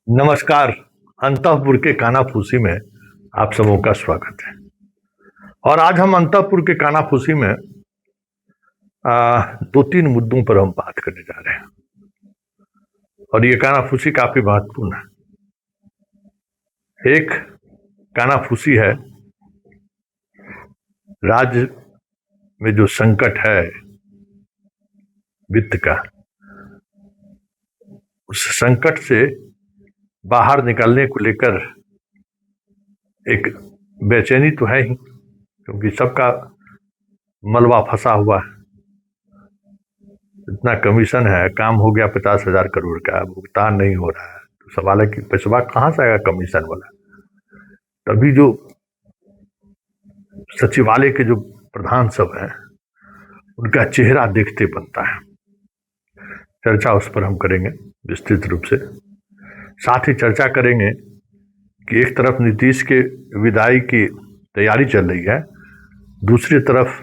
नमस्कार। अंतःपुर के कानाफूसी में आप सबों का स्वागत है। और आज हम अंतःपुर के कानाफूसी में दो तीन मुद्दों पर हम बात करने जा रहे हैं और ये कानाफूसी काफी महत्वपूर्ण है। एक कानाफूसी है राज्य में जो संकट है वित्त का, उस संकट से बाहर निकलने को लेकर एक बेचैनी तो है ही, क्योंकि सबका मलबा फंसा हुआ है। इतना कमीशन है, काम हो गया 50,000 करोड़ का, भुगतान नहीं हो रहा है, तो सवाल है कि पैसा कहाँ से आएगा कमीशन वाला। तभी जो सचिवालय के जो प्रधान सब हैं उनका चेहरा देखते बनता है। चर्चा उस पर हम करेंगे विस्तृत रूप से। साथ ही चर्चा करेंगे कि एक तरफ नीतीश के विदाई की तैयारी चल रही है, दूसरी तरफ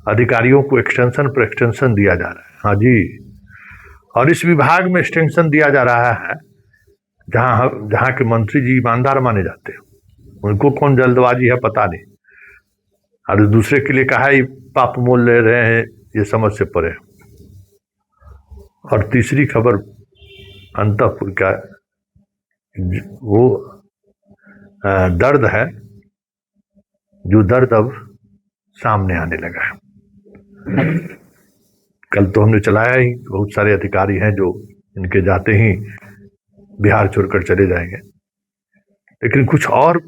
अधिकारियों को एक्सटेंशन पर एक्सटेंशन दिया जा रहा है। हाँ जी, और इस विभाग में एक्सटेंशन दिया जा रहा है जहां के मंत्री जी ईमानदार माने जाते हैं। उनको कौन जल्दबाजी है पता नहीं, और दूसरे के लिए कहा ही पाप मोल ले रहे हैं, ये समझ से परे। और तीसरी खबर अंतःपुर का वो दर्द है, जो दर्द अब सामने आने लगा है। कल तो हमने चलाया ही, बहुत सारे अधिकारी हैं जो इनके जाते ही बिहार छोड़कर चले जाएंगे, लेकिन कुछ और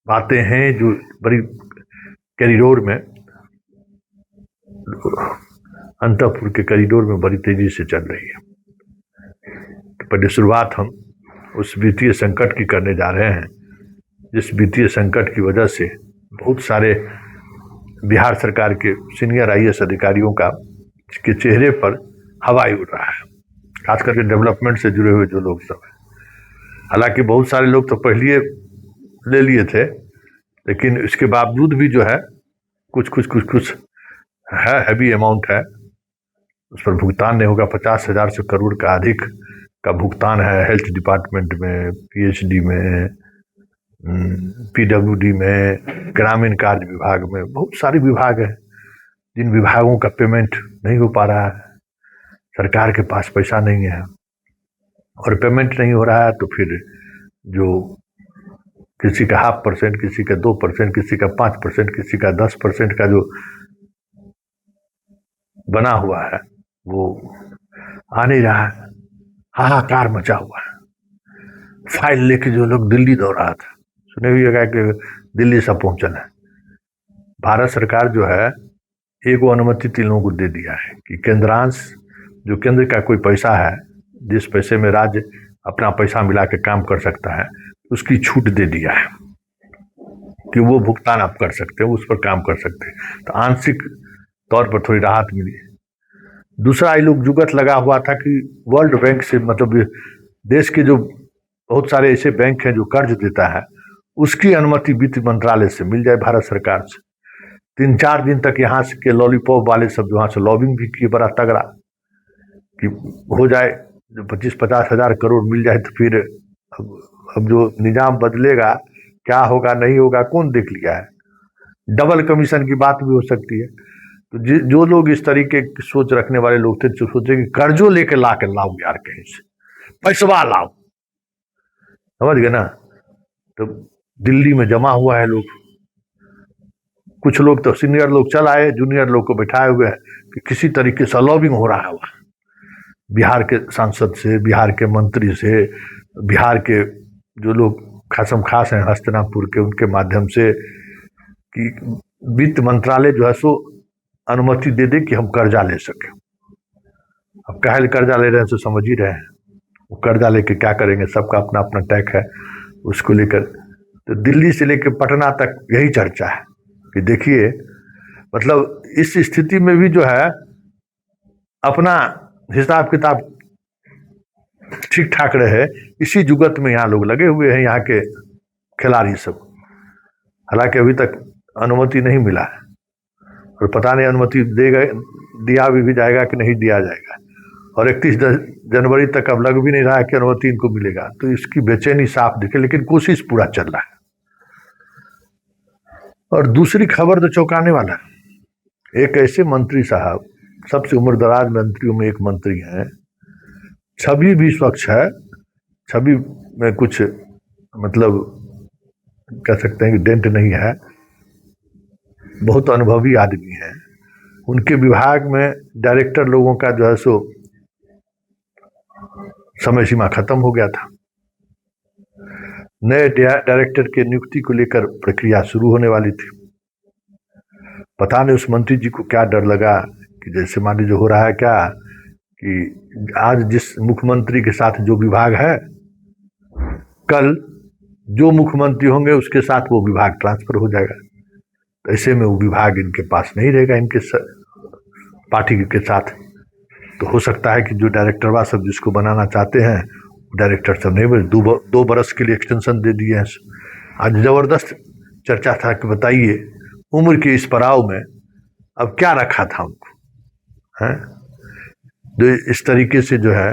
बातें हैं जो बड़ी कॉरिडोर में, अंतःपुर के कॉरिडोर में बड़ी तेजी से चल रही है। तो पहले शुरुआत हम उस वित्तीय संकट की करने जा रहे हैं, जिस वित्तीय संकट की वजह से बहुत सारे बिहार सरकार के सीनियर आईएएस अधिकारियों का के चेहरे पर हवाई उड़ रहा है, खास करके डेवलपमेंट से जुड़े हुए जो लोग सब हैं। हालांकि बहुत सारे लोग तो पहले ले लिए थे, लेकिन इसके बावजूद भी जो है कुछ है, हैवी अमाउंट है, उस पर भुगतान नहीं होगा। 50,000 से करोड़ का अधिक का भुगतान है हेल्थ डिपार्टमेंट में, पीएचडी में, पीडब्ल्यूडी में, ग्रामीण कार्य विभाग में। बहुत सारे विभाग हैं जिन विभागों का पेमेंट नहीं हो पा रहा है, सरकार के पास पैसा नहीं है, और पेमेंट नहीं हो रहा है तो फिर जो किसी का 0.5%, किसी का 2%, किसी का 5%, किसी का 10% का जो बना हुआ है वो आ नहीं रहा है। हाहाकार मचा हुआ है। फाइल लेके जो लोग दिल्ली दौड़ रहा था, सुने हुए कि दिल्ली से पहुंचना है। भारत सरकार जो है एक वो अनुमति 3 लोगों को दे दिया है कि केंद्रांश, जो केंद्र का कोई पैसा है, जिस पैसे में राज्य अपना पैसा मिला के काम कर सकता है, उसकी छूट दे दिया है कि वो भुगतान आप कर सकते हो, उस पर काम कर सकते हैं। तो आंशिक तौर पर थोड़ी राहत मिली। दूसरा ये लोग जुगत लगा हुआ था कि वर्ल्ड बैंक से, मतलब देश के जो बहुत सारे ऐसे बैंक हैं जो कर्ज देता है, उसकी अनुमति वित्त मंत्रालय से मिल जाए, भारत सरकार से। 3-4 दिन तक यहाँ के लॉलीपॉप वाले सब यहाँ से लॉबिंग भी किए बड़ा तगड़ा कि हो जाए, 25-50 हजार करोड़ मिल जाए। तो फिर अब जो निजाम बदलेगा, क्या होगा नहीं होगा कौन देख लिया है। डबल कमीशन की बात भी हो सकती है। तो जो लोग इस तरीके की सोच रखने वाले लोग थे, जो सोचे कि कर्जों लेके ला के लाओ यार, कहीं से पैसवा लाओ, समझ गए ना। तो दिल्ली में जमा हुआ है लोग, कुछ लोग तो सीनियर लोग चल आए, जूनियर लोग को बैठाए हुए हैं कि किसी तरीके से लॉबिंग हो रहा है वहां, बिहार के सांसद से, बिहार के मंत्री से, बिहार के जो लोग खासम खास हैं हस्तिनापुर के, उनके माध्यम से, कि वित्त मंत्रालय जो है सो अनुमति दे दे कि हम कर्जा ले सके। अब काहे कर्जा ले रहे हैं तो समझ ही रहे हैं, वो कर्जा लेके क्या करेंगे, सबका अपना अपना टैक्स है, उसको लेकर। तो दिल्ली से लेकर पटना तक यही चर्चा है कि देखिए, मतलब इस स्थिति में भी जो है अपना हिसाब किताब ठीक ठाक रहे, इसी जुगत में यहाँ लोग लगे हुए हैं, यहाँ के खिलाड़ी सब। हालांकि अभी तक अनुमति नहीं मिला है, और पता नहीं अनुमति दिया भी जाएगा कि नहीं दिया जाएगा। और 31 जनवरी तक अब लग भी नहीं रहा है कि अनुमति इनको मिलेगा, तो इसकी बेचैनी साफ दिखे, लेकिन कोशिश पूरा चल रहा है। और दूसरी खबर तो चौंकाने वाला है। एक ऐसे मंत्री साहब, सबसे उम्रदराज मंत्रियों में एक मंत्री हैं, छवि भी स्वच्छ है, छवि में कुछ मतलब कह सकते हैं कि डेंट नहीं है, बहुत अनुभवी आदमी है। उनके विभाग में डायरेक्टर लोगों का जो है सो समय सीमा खत्म हो गया था। नए डायरेक्टर के नियुक्ति को लेकर प्रक्रिया शुरू होने वाली थी। पता नहीं उस मंत्री जी को क्या डर लगा कि जैसे मान लीजिए हो रहा है क्या कि आज जिस मुख्यमंत्री के साथ जो विभाग है, कल जो मुख्यमंत्री होंगे उसके साथ वो विभाग ट्रांसफर हो जाएगा। तो ऐसे में वो विभाग इनके पास नहीं रहेगा, इनके पार्टी के साथ। तो हो सकता है कि जो डायरेक्टरवा सब जिसको बनाना चाहते हैं डायरेक्टर सब नहीं बने, 2 बरस के लिए एक्सटेंशन दे दिए हैं। आज जबरदस्त चर्चा था कि बताइए उम्र के इस पड़ाव में अब क्या रखा था उनको, हैं? जो इस तरीके से जो है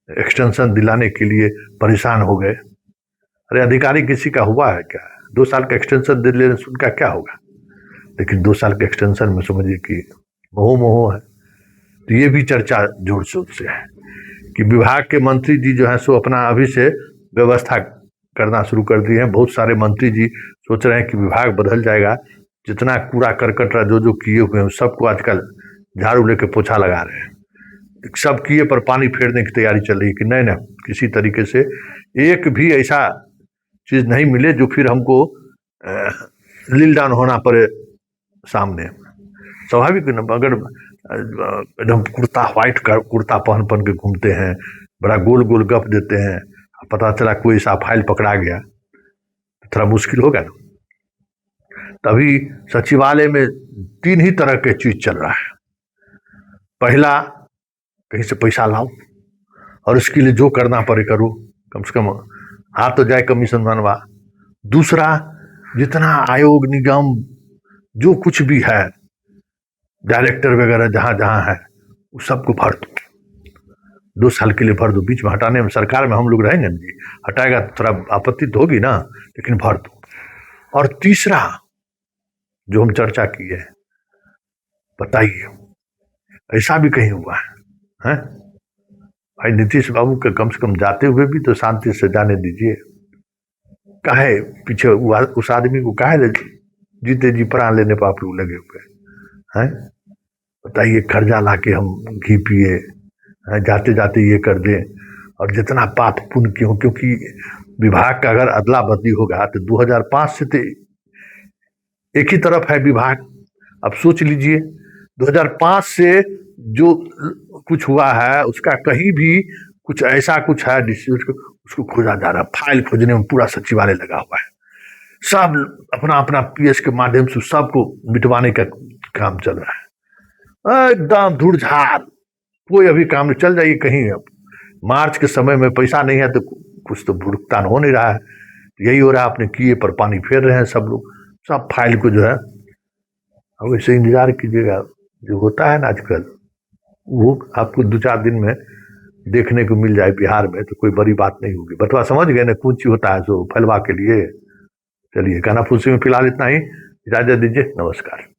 एक्सटेंशन दिलाने के लिए परेशान हो गए। अरे अधिकारी किसी का हुआ है क्या? 2 साल का एक्सटेंशन दे लेने से उनका क्या होगा? लेकिन 2 साल के एक्सटेंशन में समझिए कि मोह है। तो ये भी चर्चा जोर शोर से है कि विभाग के मंत्री जी जो है सो अपना अभी से व्यवस्था करना शुरू कर दिए हैं। बहुत सारे मंत्री जी सोच रहे हैं कि विभाग बदल जाएगा, जितना कूड़ा करकट जो किए हुए हैं सबको आजकल झाड़ू लेके पोछा लगा रहे हैं। सब किए पर पानी फेरने की तैयारी चल रही है कि नहीं किसी तरीके से एक भी ऐसा चीज नहीं मिले जो फिर हमको लील डाउन होना पड़े सामने। स्वाभाविक अगर एकदम कुर्ता व्हाइट कुर्ता पहन के घूमते हैं, बड़ा गोल गोल गप देते हैं, पता चला कोई सा फाइल पकड़ा गया तो थोड़ा मुश्किल होगा ना। तभी सचिवालय में 3 ही तरह के चीज चल रहा है। पहला, कहीं से पैसा लाओ और उसके लिए जो करना पड़े करो, कम से कम आ तो जाए कमीशन बनवा। दूसरा, जितना आयोग निगम जो कुछ भी है, डायरेक्टर वगैरह जहां जहां है वो सबको भर दो, 2 साल के लिए भर दो। बीच में हटाने में सरकार में हम लोग रहेंगे ना जी, हटाएगा तो थोड़ा आपत्ति तो होगी ना, लेकिन भर दो। और तीसरा जो हम चर्चा की है, बताइए ऐसा भी कहीं हुआ है? भाई नीतीश बाबू के कम से कम जाते हुए भी तो शांति से जाने दीजिए। काहे पीछे उस आदमी को काहे जीते जी प्राण लेने पर आप लोग लगे हुए हैं? बताइए, कर्जा ला के हम घी पिए, जाते जाते ये कर दें, और जितना पाप पुण्य क्यों, क्योंकि विभाग का अगर अदला बदली होगा तो 2005 से तो एक ही तरफ है विभाग। अब सोच लीजिए 2005 से जो कुछ हुआ है उसका कहीं भी कुछ ऐसा कुछ है उसको खोजा जा रहा है। फाइल खोजने में पूरा सचिवालय लगा हुआ है, सब अपना अपना पीएस के माध्यम से सबको मिटवाने का काम चल रहा है। एकदम धूड़ झाड़, कोई अभी काम नहीं। चल जाइए कहीं, अब मार्च के समय में पैसा नहीं है तो कुछ तो भुगतान हो नहीं रहा है। यही हो रहा है, आपने किए पर पानी फेर रहे हैं सब लोग, सब फाइल को जो है। अब ऐसे इंतजार कीजिएगा, जो होता है ना आजकल वो आपको 2-4 दिन में देखने को मिल जाए बिहार में, तो कोई बड़ी बात नहीं होगी। बतवा समझ गए ना कौन चीज होता है सो फैलवा के लिए। चलिए कानाफूसी में फिलहाल इतना ही, इजाजत दीजिए, नमस्कार।